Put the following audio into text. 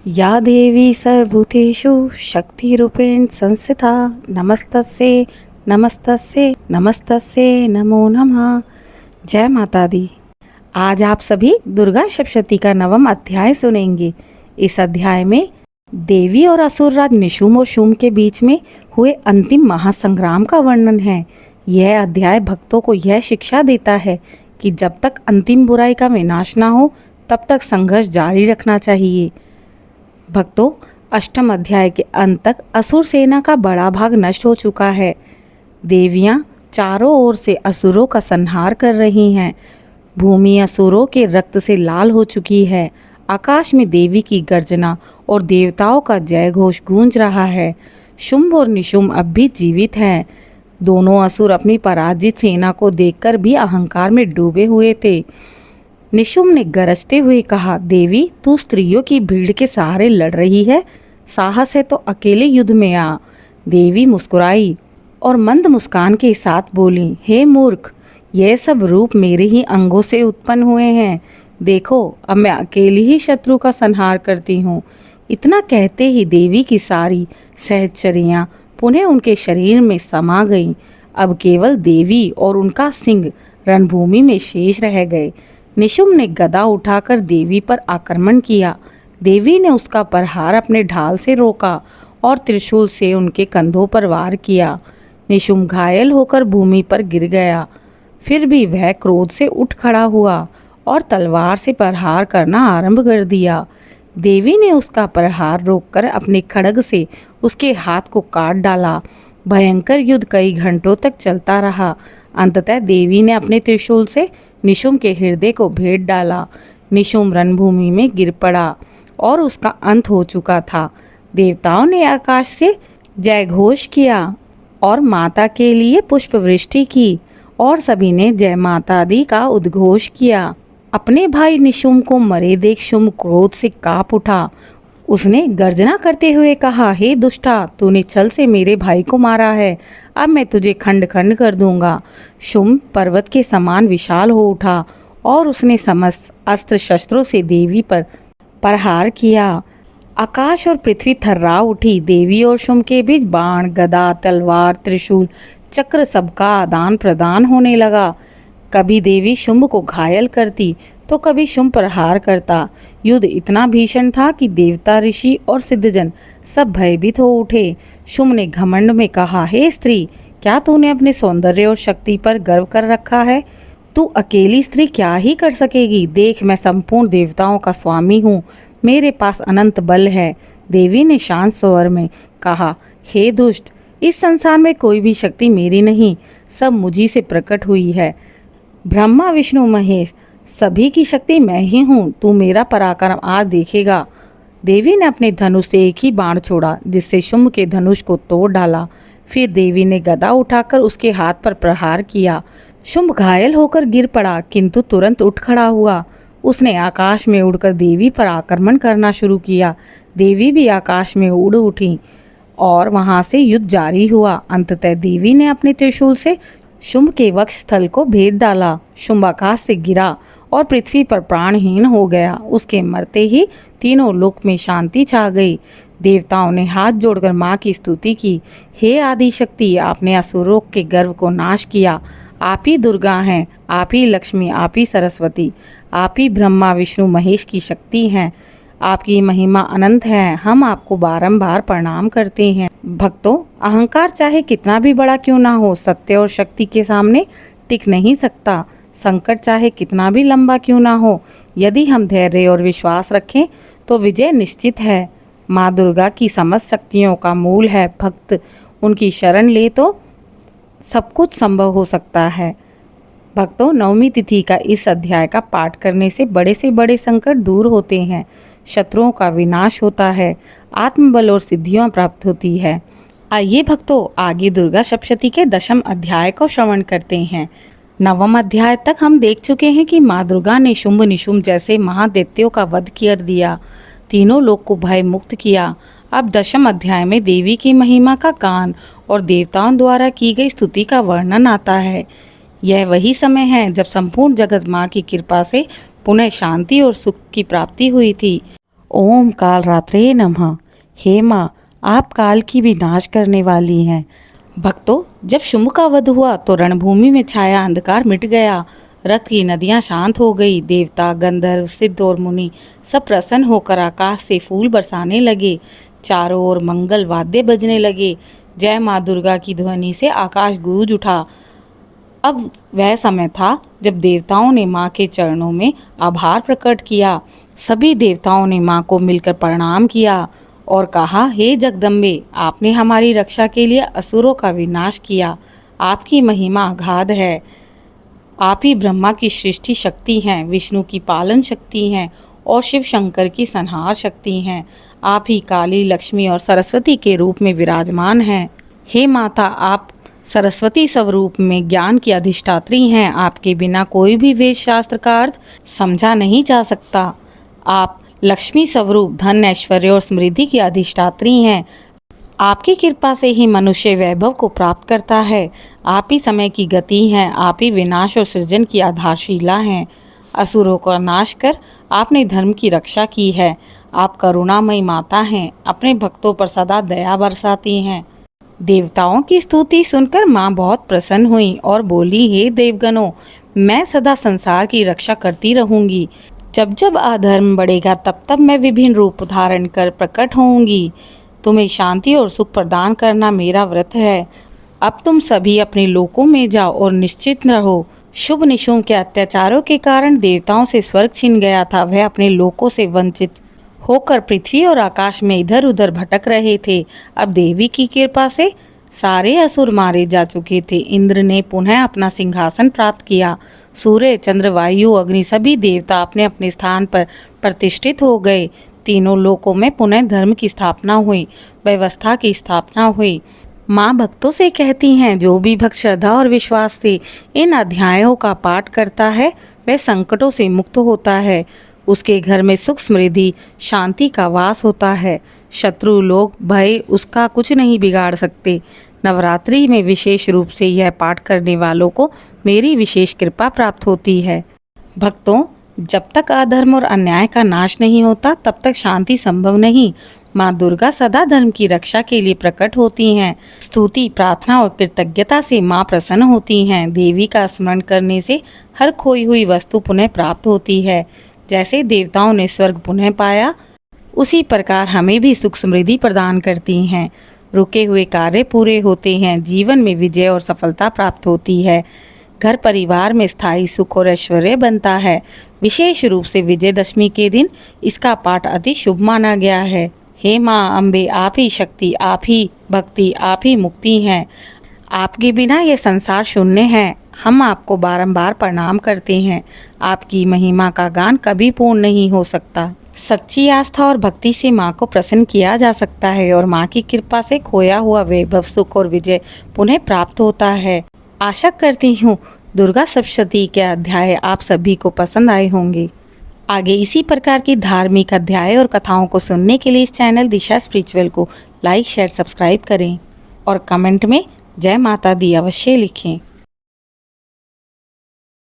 या देवी सर्वभूतेषु शक्तिरूपेण संस्थिता नमस्तस्यै नमस्तस्यै नमस्तस्यै नमो नमः। जय माता दी। आज आप सभी दुर्गा सप्तशती का 9वां अध्याय सुनेंगे। इस अध्याय में देवी और असुरराज निशुम्भ और शुम्भ के बीच में हुए अंतिम महासंग्राम का वर्णन है। यह अध्याय भक्तों को यह शिक्षा देता है कि जब तक अंतिम बुराई का विनाश ना हो तब तक संघर्ष जारी रखना चाहिए। भक्तों, अष्टम अध्याय के अंत तक असुर सेना का बड़ा भाग नष्ट हो चुका है। देवियां चारों ओर से असुरों का संहार कर रही हैं। भूमि असुरों के रक्त से लाल हो चुकी है। आकाश में देवी की गर्जना और देवताओं का जय घोष गूंज रहा है। शुम्भ और निशुम्भ अब भी जीवित हैं। दोनों असुर अपनी पराजित सेना को देखकर भी अहंकार में डूबे हुए थे। निशुम्भ ने गरजते हुए कहा, देवी तू स्त्रियों की भीड़ के सहारे लड़ रही है, साहस है तो अकेले युद्ध में आ। देवी मुस्कुराई और मंद मुस्कान के साथ बोली, हे मूर्ख, यह सब रूप मेरे ही अंगों से उत्पन्न हुए हैं। देखो अब मैं अकेली ही शत्रु का संहार करती हूँ। इतना कहते ही देवी की सारी सहचरियाँ पुनः उनके शरीर में समा गईं। अब केवल देवी और उनका सिंह रणभूमि में शेष रह गए। निशुम्भ ने गदा उठाकर देवी पर आक्रमण किया। देवी ने उसका प्रहार अपने ढाल से रोका और त्रिशूल से उनके कंधों पर वार किया। निशुम्भ घायल होकर भूमि पर गिर गया। फिर भी वह क्रोध से उठ खड़ा हुआ और तलवार से प्रहार करना आरंभ कर दिया। देवी ने उसका प्रहार रोककर अपने खड्ग से उसके हाथ को काट डाला। भयंकर युद्ध कई घंटों तक चलता रहा। अंततः देवी ने अपने त्रिशूल से निशुम्भ के हृदय को भेद डाला। निशुम्भ रणभूमि में गिर पड़ा और उसका अंत हो चुका था। देवताओं ने आकाश से जय घोष किया और माता के लिए पुष्प वृष्टि की और सभी ने जय माता दी का उद्घोष किया। अपने भाई निशुम्भ को मरे देख शुम्भ क्रोध से कांप उठा। उसने गर्जना करते हुए कहा, हे दुष्टा, तूने छल से मेरे भाई को मारा है। अब मैं तुझे खंड खंड कर दूंगा। शुम्भ पर्वत के समान विशाल हो उठा और उसने समस्त अस्त्र शस्त्रों से देवी पर प्रहार किया। आकाश और पृथ्वी थर्रा उठी। देवी और शुम्भ के बीच बाण, गदा, तलवार, त्रिशूल, चक्र सबका आदान प्रदान होने लगा। कभी देवी शुम्भ को घायल करती तो कभी शुम्भ प्रहार करता। युद्ध इतना भीषण था कि देवता, ऋषि और सिद्धजन सब भयभीत हो उठे। शुम्भ ने घमंड में कहा, हे स्त्री, क्या तूने अपने सौंदर्य और शक्ति पर गर्व कर रखा है? तू अकेली स्त्री क्या ही कर सकेगी? देख, मैं संपूर्ण देवताओं का स्वामी हूँ। मेरे पास अनंत बल है। देवी ने शांत स्वर में कहा, हे दुष्ट, इस संसार में कोई भी शक्ति मेरी नहीं, सब मुझी से प्रकट हुई है। ब्रह्मा, विष्णु, महेश, सभी की शक्ति मैं ही हूँ। तू मेरा पराक्रम आज देखेगा। देवी ने अपने धनुष से एक ही बाण छोड़ा जिससे शुम्भ के धनुष को तोड़ डाला। फिर देवी ने गदा उठाकर उसके हाथ पर प्रहार किया। शुम्भ घायल होकर गिर पड़ा किंतु तुरंत उठ खड़ा हुआ। उसने आकाश में उड़कर देवी पर आक्रमण करना शुरू किया। देवी भी आकाश में उड़ उठी और वहां से युद्ध जारी हुआ। अंततः देवी ने अपने त्रिशूल से शुम्भ के वक्ष स्थल को भेद डाला। शुम्भ आकाश से गिरा और पृथ्वी पर प्राणहीन हो गया। उसके मरते ही तीनों लोक में शांति छा गई। देवताओं ने हाथ जोड़कर माँ की स्तुति की। हे आदि शक्ति, आपने असुरों के गर्व को नाश किया। आप ही दुर्गा हैं, आप ही लक्ष्मी, आप ही सरस्वती, आप ही ब्रह्मा, विष्णु, महेश की शक्ति हैं। आपकी महिमा अनंत है। हम आपको बारंबार प्रणाम करते हैं। भक्तों, अहंकार चाहे कितना भी बड़ा क्यों ना हो, सत्य और शक्ति के सामने टिक नहीं सकता। संकट चाहे कितना भी लंबा क्यों ना हो, यदि हम धैर्य और विश्वास रखें तो विजय निश्चित है। माँ दुर्गा की समस्त शक्तियों का मूल है। भक्त उनकी शरण ले तो सब कुछ संभव हो सकता है। भक्तों, 9वीं तिथि का इस अध्याय का पाठ करने से बड़े संकट दूर होते हैं, शत्रुओं का विनाश होता है, आत्मबल और सिद्धियां प्राप्त होती है। आइए भक्तों, आगे दुर्गा सप्तशती के 10वें अध्याय को श्रवण करते हैं। 9वां अध्याय तक हम देख चुके हैं कि माँ दुर्गा ने शुम्भ निशुम्भ जैसे महादैत्यों का वध कर दिया, तीनों लोग को भय मुक्त किया। अब 10वें अध्याय में देवी की महिमा का गान और देवताओं द्वारा की गई स्तुति का वर्णन आता है। यह वही समय है जब संपूर्ण जगत माँ की कृपा से पुनः शांति और सुख की प्राप्ति हुई थी ओम काल रात्रे नमः। हे माँ, आप काल की भी नाश करने वाली हैं। भक्तों, जब शुंभ का वध हुआ तो रणभूमि में छाया अंधकार मिट गया। रक्त की नदियां शांत हो गई। देवता, गंधर्व, सिद्ध और मुनि सब प्रसन्न होकर आकाश से फूल बरसाने लगे। चारों ओर मंगल वाद्य बजने लगे। जय माँ दुर्गा की ध्वनि से आकाश गूंज उठा। अब वह समय था जब देवताओं ने माँ के चरणों में आभार प्रकट किया। सभी देवताओं ने माँ को मिलकर प्रणाम किया और कहा, हे जगदम्बे, आपने हमारी रक्षा के लिए असुरों का विनाश किया। आपकी महिमा अगाध है। आप ही ब्रह्मा की सृष्टि शक्ति हैं, विष्णु की पालन शक्ति हैं और शिव शंकर की संहार शक्ति हैं। आप ही काली, लक्ष्मी और सरस्वती के रूप में विराजमान हैं। हे माता, आप सरस्वती स्वरूप में ज्ञान की अधिष्ठात्री हैं। आपके बिना कोई भी वेद शास्त्र का अर्थ समझा नहीं जा सकता। आप लक्ष्मी स्वरूप धन, ऐश्वर्य और समृद्धि की अधिष्ठात्री हैं। आपकी कृपा से ही मनुष्य वैभव को प्राप्त करता है। आप ही समय की गति हैं। आप ही विनाश और सृजन की आधारशिला हैं। असुरों का नाश कर आपने धर्म की रक्षा की है। आप करुणामयी माता हैं। अपने भक्तों पर सदा दया बरसाती हैं। देवताओं की स्तुति सुनकर माँ बहुत प्रसन्न हुई और बोली, हे देवगणों, मैं सदा संसार की रक्षा करती रहूंगी। जब जब अधर्म बढ़ेगा तब तब मैं विभिन्न रूप धारण कर प्रकट होऊंगी। तुम्हें शांति और सुख प्रदान करना मेरा व्रत है। अब तुम सभी अपने लोकों में जाओ और निश्चित रहो। शुभ निशुंभ के अत्याचारों के कारण देवताओं से स्वर्ग छिन गया था। वह अपने लोकों से वंचित होकर पृथ्वी और आकाश में इधर उधर भटक रहे थे। अब देवी की कृपा से सारे असुर मारे जा चुके थे। इंद्र ने पुनः अपना सिंहासन प्राप्त किया। सूर्य, चंद्र, वायु, अग्नि सभी देवता अपने अपने स्थान पर प्रतिष्ठित हो गए। तीनों लोकों में पुनः धर्म की स्थापना हुई, व्यवस्था की स्थापना हुई। माँ भक्तों से कहती हैं, जो भी भक्त श्रद्धा और विश्वास से इन अध्यायों का पाठ करता है वह संकटों से मुक्त होता है। उसके घर में सुख, समृद्धि, शांति का वास होता है। शत्रु लोग, भय उसका कुछ नहीं बिगाड़ सकते। नवरात्रि में विशेष रूप से यह पाठ करने वालों को मेरी विशेष कृपा प्राप्त होती है। भक्तों, जब तक अधर्म और अन्याय का नाश नहीं होता तब तक शांति संभव नहीं। माँ दुर्गा सदा धर्म की रक्षा के लिए प्रकट होती हैं। स्तुति, प्रार्थना और कृतज्ञता से माँ प्रसन्न होती हैं। देवी का स्मरण करने से हर खोई हुई वस्तु पुनः प्राप्त होती है। जैसे देवताओं ने स्वर्ग पुनः पाया, उसी प्रकार हमें भी सुख समृद्धि प्रदान करती हैं। रुके हुए कार्य पूरे होते हैं। जीवन में विजय और सफलता प्राप्त होती है। घर परिवार में स्थायी सुख और ऐश्वर्य बनता है। विशेष रूप से विजयदशमी के दिन इसका पाठ अति शुभ माना गया है। हे माँ अम्बे, आप ही शक्ति, आप ही भक्ति, आप ही मुक्ति हैं। आपके बिना ये संसार शून्य है। हम आपको बारंबार प्रणाम करते हैं। आपकी महिमा का गान कभी पूर्ण नहीं हो सकता। सच्ची आस्था और भक्ति से माँ को प्रसन्न किया जा सकता है और माँ की कृपा से खोया हुआ वैभव, सुख और विजय पुनः प्राप्त होता है। आशा करती हूँ दुर्गा सप्तशती के अध्याय आप सभी को पसंद आए होंगे। आगे इसी प्रकार की धार्मिक अध्याय और कथाओं को सुनने के लिए इस चैनल दिशा स्पिरिचुअल को लाइक, शेयर, सब्सक्राइब करें और कमेंट में जय माता दी अवश्य लिखें।